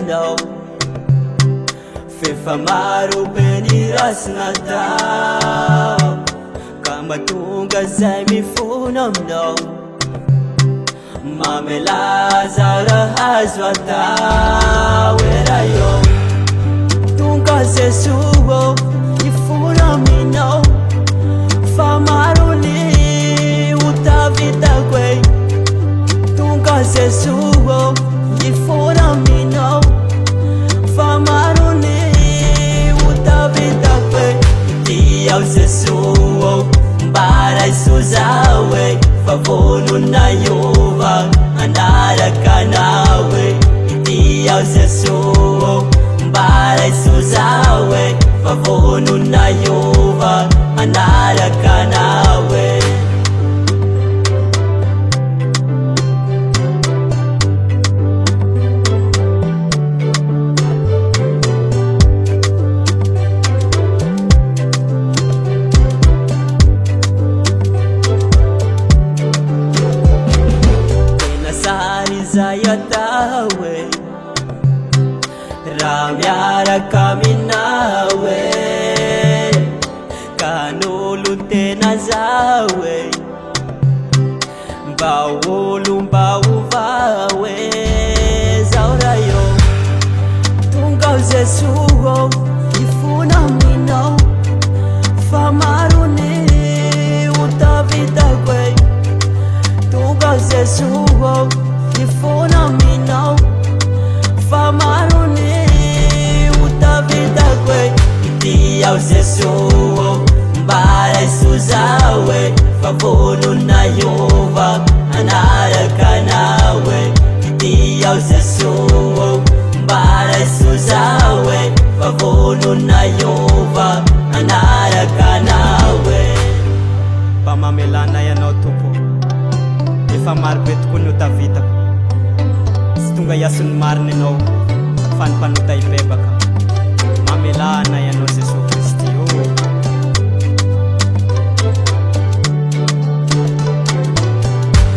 aminao fefa maro be ny rasina tao ka mahatonga zay mifona aminao mamelaza raha azo atao era io tonga Jesoa ifona aminao fa maro ny utavitako e tonga Jesoa ifona aminao fa maro ny utavitako e ity ao Jesoa mbara isozao e fa vonona iova anaraka anao e ity ao Jesoa mbara isozao e fa vonona iova anaraka anao e zay atao e raha miaraka aminao e ka n'olo tena zao e mba olo mba ovao e zao raha io tonga ao Jesoa ifona aminao fa maro ny utavitako e tonga ao Jesoa ifona aminao fa maro ny utavitako e ity ao Jesoa mbara isozao e fa vonona iova anaraka anao e ity ao Jesoa mbara isozao e fa vonona iova anaraka anao e mba mamelana ianao tompo efa maro be tokoa ny utavitako tonga iasony marina anao fa ny mpanota ibebaka mamelana ianao Jesoa Kristy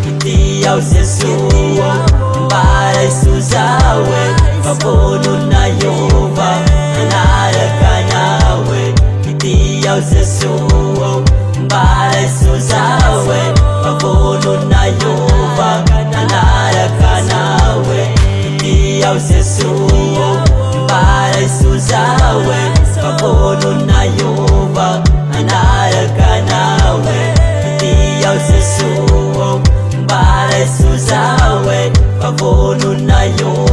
ity ao Jesoa mbara isozao e fa vonona iova anaraka anao e ity ao Jesoa mbara isozao e fa vonona iova anaraka anao e ity ao Jesoa mbara isozao e fa vonona iova anaraka anao e ity ao Jesoa mbara isozao e fa vonona iova